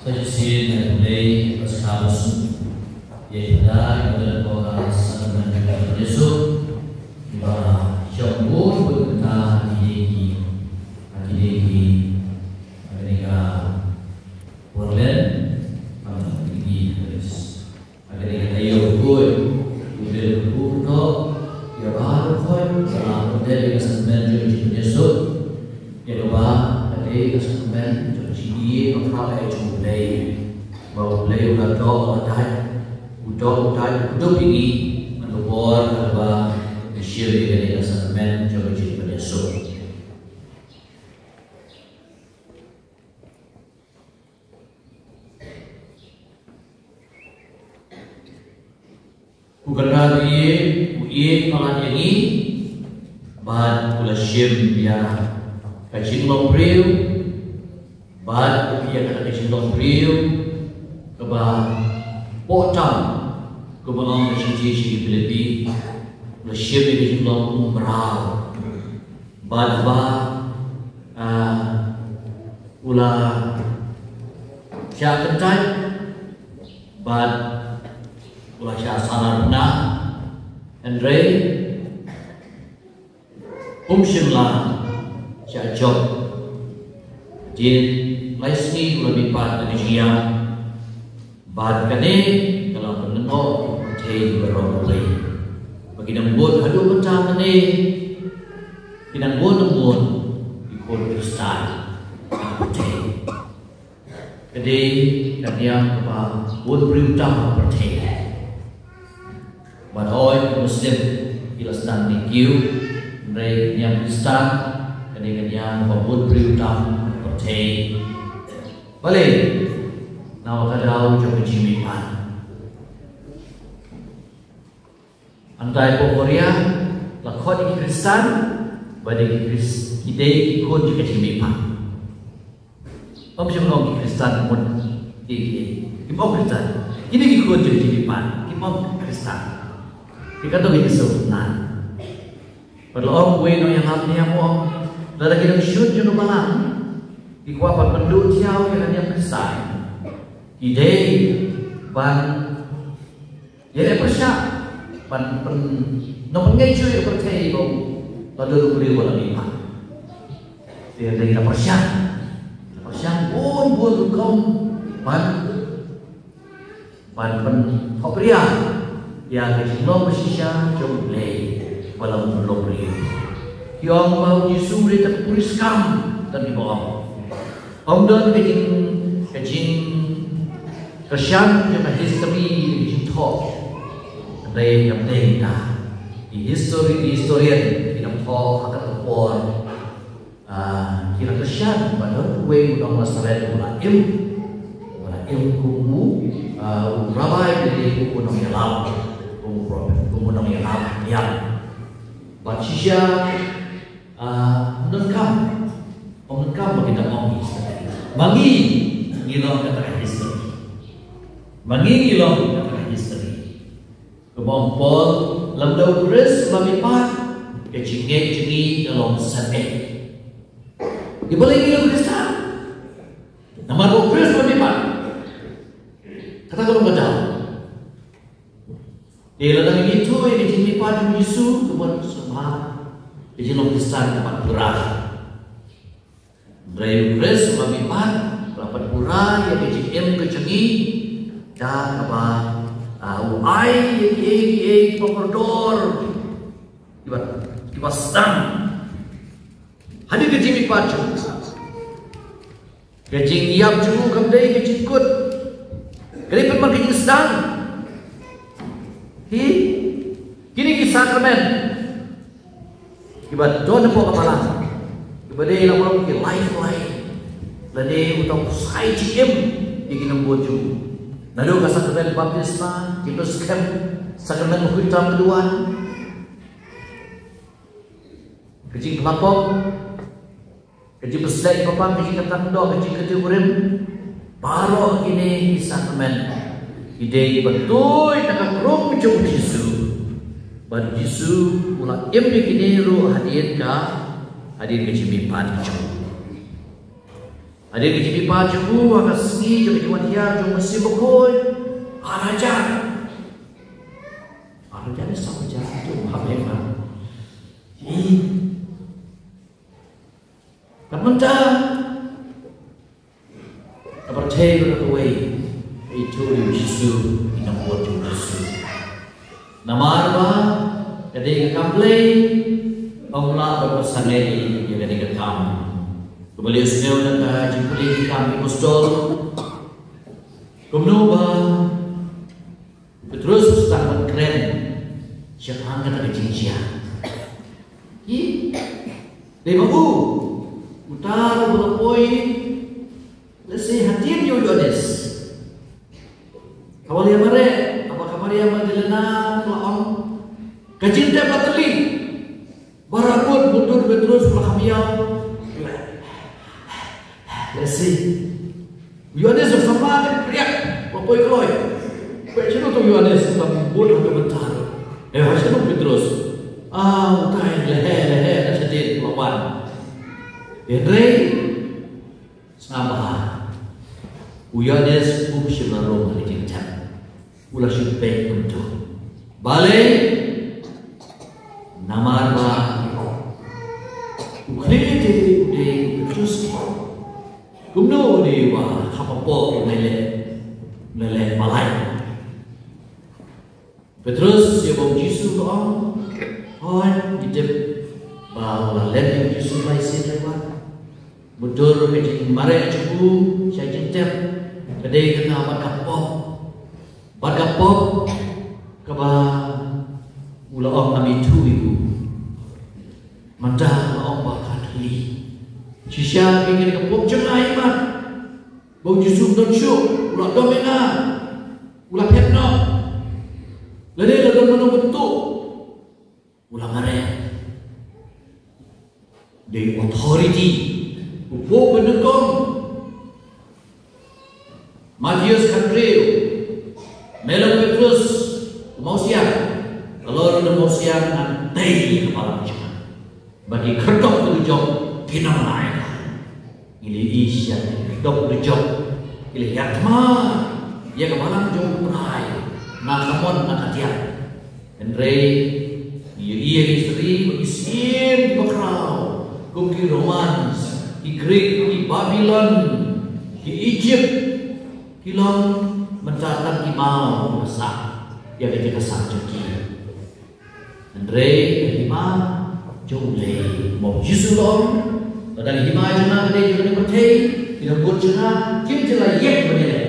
Kajian mulai bersahabat, iaitu pada orang sangat Yesus, bahwa jauh berkata ini mereka Portland, ini mereka tahu good, udah berkutuk, ya baru kau salah udah kesenangan jadi Yesus, ya lupa ada kesenangan jadi orang itu bahwa beliau udah udah ini menubur bahwa syiri dari kesenangan coba jadi Yesus. Bukan lagi malah ini bahan pula syir dia kacing lombriu bahan dia kata kacing lombriu kebah potang kebalang kacing lebih pula syir dia kacing lombrau bahan pula syak kentai bahan pula syak salar na Andre Umshimlah syak job jin laisni lebih pat dari dia bahan kane kalau menengok teh beroleh bagi nambut hadu macam kane pinang bon ikut Kristus teh kade kadiang apa bon berutang perteh Badoi Muslim ilastan nikiu dari yang Kristen kadang yang pembud berutang percaya balik nawa kadau coba jimipan antai Korea lakon Kristen badai Kristen idei ikut juga jimipan om sebelum Kristen pun imam Kristen ini ikut juga jimipan imam Kristen kita tu Yesus nan. Perlu orang bueno yang hati yang mau, lalu kita shoot jono malam, dikuapat penduk tiaw yang dia besar. Ide ban, dia persia ban nomor ngeju yang percaya bau, lalu beli bola lima. Dia kita persia pun kaum ban pria. Ya kita bersisa jomble walau belum beri. Yang mau disuri tak puriskan dan dibawa. Om dan kejing kesan yang history kejing talk. Ada yang dah di historian tidak talk akan terpor. Kira kesan pada way udah masalah bola kumu rabai dari kumu yang lalu. Kemudian yang baca menengkam kita mangi ngilong kata history kebampol lamdau kres mamipat kecingit dalam sate dibalik ngilong Kristen nama kres mamipat kata kalau betul. Di ladang itu yang dijimi pada Yesus kemudian semua dijilong Kristen dapat purah. Dari Kris kami pan dapat purah yang dijim kecengi dan apa uai yang pengordor tiba sedang hadir dijimi pada kecing iap cukup kembali kecing ikut kali pun kecing sedang. Kini sakramen ibadah doa po kamalang ibadah ilang orang ke life lade utang sai ciem ikinang boju nado ka sakramen baptisma kipos kem sakramen mukhitam kedua kecing pelapok kecing peslek papan kecing ketang doa kecing ketuburim baru ini sakramen ide betul nak rom jauh Yesus, baru Yesus mula embi kini ro hadir ke cimipan jauh. Ada di jipi pacu, akas sengi, jadi kematian, cuma mesti berkoi. Araja ni sama jalan tu, apa yang mana? Kapan percaya pada kau itu Yesus yang buat Yesus. Nama apa? Ketika komplain, Allah berpesan lagi yang ketika kami. Kembali setiap nak jumpa kami apostol. Kemudian Petrus sangat keren. Siapa angkat ke jinjia? Lima utara berapoi. Lesih hadir Yohanes. Kawalia mare, apa kawalia madelena laong. Kecil dia bateli. Barabut butur Petrus belakamiau. Lesih. Yohanes bersama teriak, berapoi keloi. Kecil tu Yohanes tambut atau bentar. Hasil Petrus. Utai leher dah sedih lawan. Andre Sabah. Yohanes bukan larong hari cincang. Ulah syupe untuk. Balik nama apa? Uklete ude Petrus. Kumno dewa kapapok lele malai. Petrus dia bawa Yesus doa, hidup bawa lelaki Yesus baisi lewat, mudur kecil marah cukup, saya cinta, kedai kena bat kapok, keba ulah orang kami tu ibu, mantah orang bakal li, sisa ingin kapok jangan iman, bawa Yesus don syuk, ulah domina, ulah petno. Lalu lalu bentuk ulang area the authority upo benekong Matius Kandreo Melang Petrus mau siang kalau ada mau siang nanti kepala jangan bagi kertok terjok kinam lain ini isya kertok terjok ini yatma ya kepala jauh berai. Nakamon nakatian, Andre, ia istri mengisim bakrau, kuki Romans, di Greek, di Babylon, di Egypt, kilang mencatat di mau masak, yang ketika sang jeki. Andre, lima, jomle, mau Yesulon, dan lima jena ada yang bertei, tidak buat jena, kim jela yek bernilai.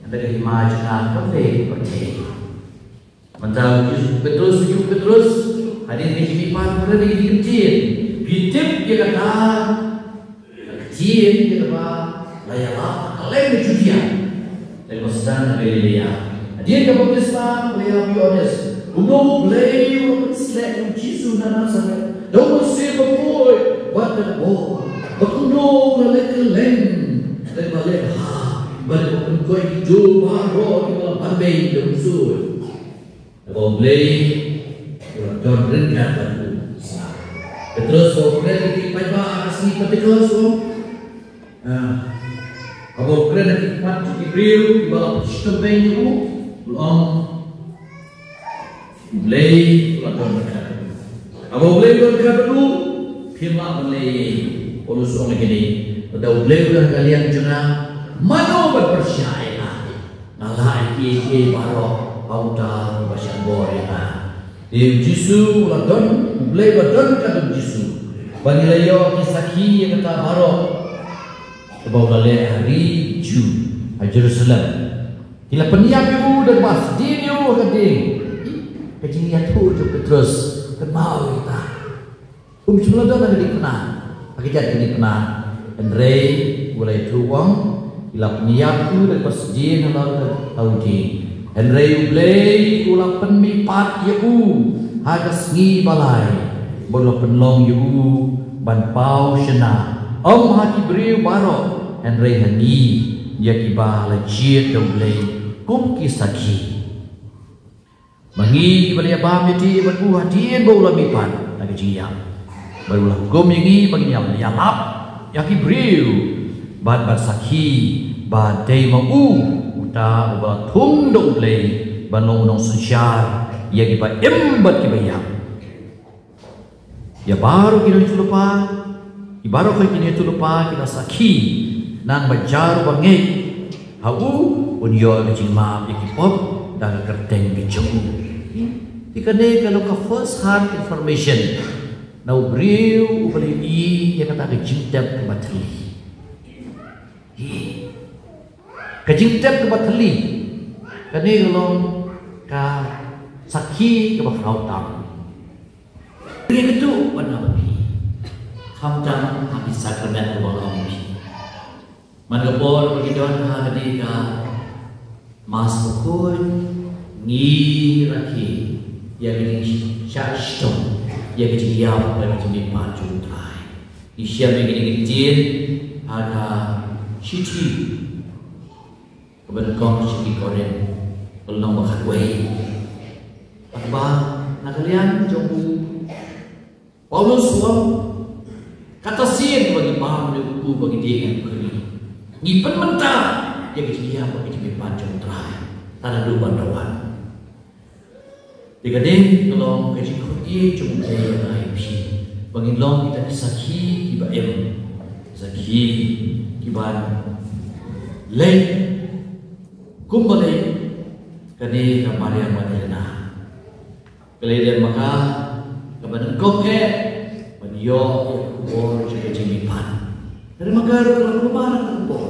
Ada lima jena kafe bertei. Mantap Petrus hadir di jipan berada di kecil. Bitip dia kata kecil dia kata layaklah kalian berjudian dari Mesdan Galilea. Dia ke baptisma oleh Yohanes. Umum beliau berselek Yesus dan Nazaret. Dalam sebuah boy, wadah boy, berkunjung oleh kalian dan balik balik berkoi hidup baru di dalam ambil dan usul. Boleh John ringkat Petrus boleh dikipai asli Pentecost kalau boleh dikipai Ibril di bawah sistem benyu belum boleh John ringkat kalau boleh ringkat dulu firman boleh polus orang ini kalau boleh kalian jangan mana berpercaya ngalah iki baru Pauta bahasa Korea. Di Yesus ladon, boleh ladon kata Yesus. Bagi layo kisaki yang kata baru. Sebab lalai hari Ju, Jerusalem. Kila peniap ibu dan mas, dia ibu kading. Kecilian tu Petrus kenal kita. Sebelum ladon ada dikenal, akhirnya dikenal. Andre mulai teruang. Kila peniap tu dan pas dia lalu tahu dia. Henry Ublay ulang penmipat yau hadas ngi balai bolo penlong yau ban pau shena om haki briu baro Henry hani yakiba la jiet Ublay kum kisaki mangi balai abam yati ban buah dien bola mipat lagi jiam barulah hukum yangi bagi yang yalap yaki briu ban sakhi ba dei ma uta ba thung dong play ban nong sunsyar ya ki ba embat ki ba ya baru kini itu lupa ibarat kini itu lupa kita sakhi nang bajar bangai hau unyo kecil maaf ki pop dan kerteng ki jemu dikane kalau ke first hand information now beriu beli yang kata ke jintap ke bateri ke jintap ke bateri kane kalau ka sakhi ke bakau tam itu pada bagi hamdan habis sakramen kebalang bagi manggapor bagi doan hadi ka mas pukul ni rakhi ya gini syashtom ya gini yap ya gini maju trai isya begini kecil ada shiti kepada kau shiti koren belum bakat way apa nak kalian jombu Paulus suam kata sien bagi paham buku bagi dia yang beri. Ngipen mentah dia kecil bagi dia panjang terakhir tanah dua bandawan. Jika dia kalau kecil dia cuma dia yang lain bagi long kita sakhi kiba sakhi kiban leh kumbale kani kamaria madena. Kemudian maka kepada engkau menyo kubur juga jimipan dari magar keluar rumah kubur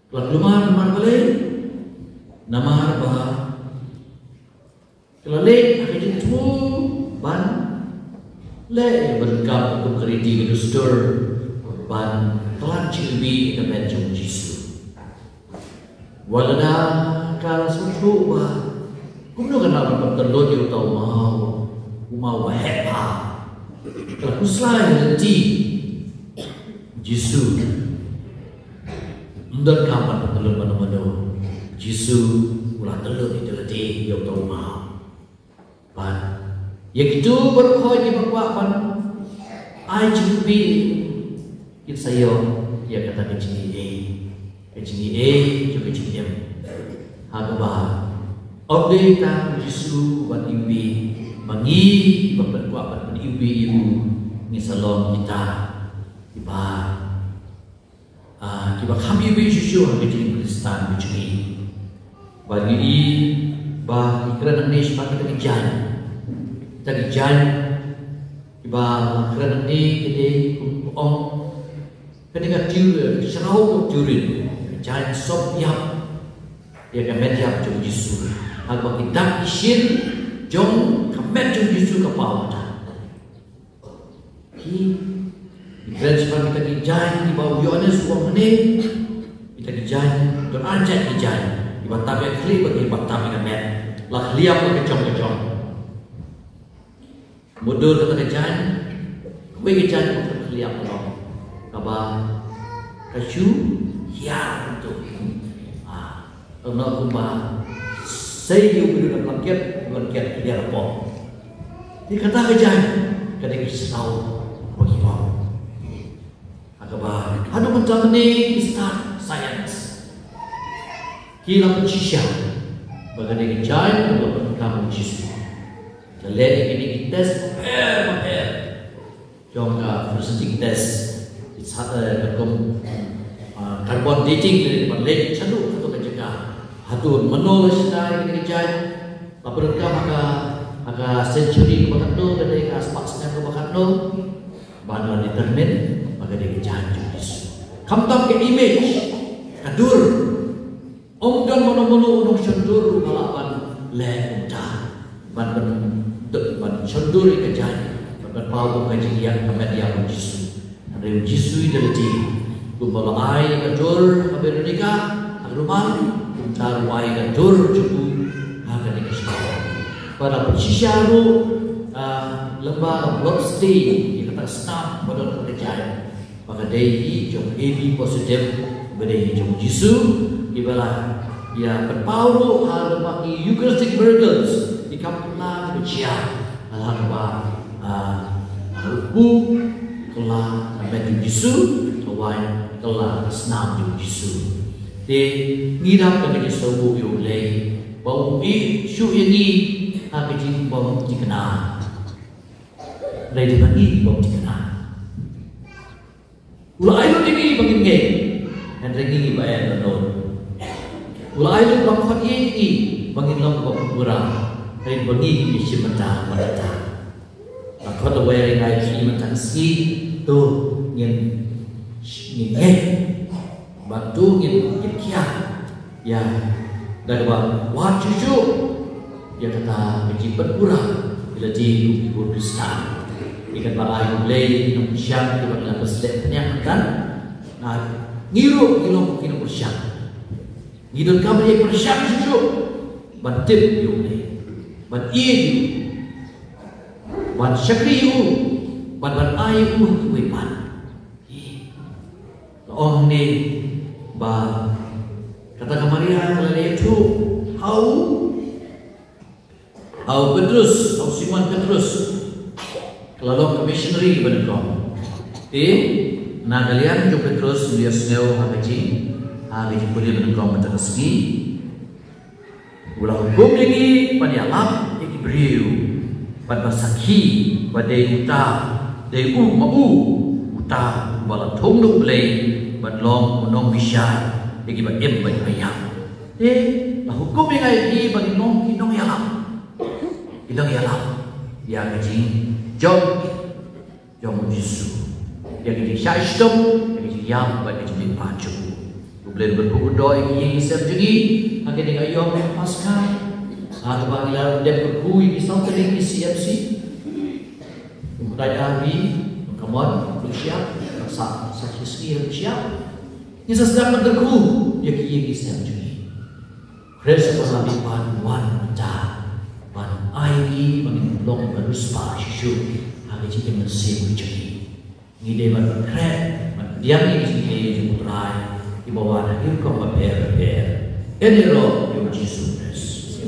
keluar rumah balik nama apa kalau lek akan itu ban lek berkap untuk keriti kedustur ban telan cilbi ke benjung jisu walada kalau suatu bah kumno kenapa bertelur di utau mau hepa kalau kuslai nanti Jisu ndak kapan telur mana-mana Jisu ulah telur itu lagi yang tahu mau pan ya gitu berkoi di bawah pan ai jumpi kita saya ya kata kecil juga kecil haba update tentang Jisu buat imbi mangi berkuat ibu ni salon kita tiba kami ibu Yesus hari Kristen begini bagi ini bah kerana ni sebab kita dijan tiba kerana ni kita ketika tiur serau tiurin jangan sop yap ya kami tiap jom Yesus agar kita isin jom kamet jom Yesus ke bawah di sebab kita dijan di bawah Yohanes uang ini kita dijan beranjak dijan di batang kli bagi batang kamet lah liap ke kecong mundur kata dijan kue dijan untuk liap dong kaba kacu hiar itu kalau kumba saya juga dalam bangkit dia lapor dikata kejan kadang kita tahu bagi orang agak ada macam ni start science kira pencisya bagaimana kejan untuk kamu Yesus jadi ini tes paper jom forensic test it's carbon dating dari berlek candu untuk menjaga hatun menulis dari kejan laporan maka century kebakat no dari aspek kebakat no bahan determine maka dia kejanjung Yesus kamtam ke image kadur onggan mono-mono unong syandur kalapan lenta ban syandur kejan ban pau kaji yang kemedia Yesus dari Yesus dari kumpul ai kadur Amerika rumah kuntar wai kadur cukup akan dikasih para pencisyaru lembah Blockstein dikata staff pada pekerjaan maka dari jom AB positif berdaya jom Yesus ibalah ya berpauru hal bagi Eucharistic miracles di kampunglah berciar hal upu kelah bagi Yesus wine kala snam yu Yesu de ngidap ka ke sobu yu le bau i shu yani ha ke jing bau jikna le de bagi bau jikna ulai lo dini bagi nge and rengi ba ya no ulai lo bang khot yi bagi lo bau pura rin bagi ni simata mata khot lo wai ngai ki mata ski tu ngin nghe bantu ngin kia ya dari wah cucu ya kata kejibat pura bila di ibu Kristen ikan balai mulai nong siang di bawah keselip yang kan nah ngiru bersiang ngiru kamu yang bersiang cucu bantit yule ban iu ban syakri yu ban ayu kuipan oh ni ba kata kemaria kalau itu hau Petrus, hau Simon Petrus kalau ke missionary di Bandung nah kalian jo Petrus dia sneo hagaji boleh Bandung berterski ulah hukum lagi pada alam yang Ibreu pada sakhi pada uta dari uta bala thong lu play but long nong bisha lagi ba em ba ayam la hukum yang ai di bagi nong ki nong yalam ya gaji jom Yesus ya gaji syaitom ya gaji yam ba gaji pacu boleh berdoa yang serjuni akan dengan ayam pasca atau bangla dem berkui di something di CFC mulai hari kemon siap sakit sekali siap ni sedang berdeku ya kini siap juga Kristus nabi wan ban airi bangin long beruspa Yesus hari ini masih menjadi ni dia berkret diam ni sini jumpai di bawah akhir kau berber ini roh Yesus Kristus.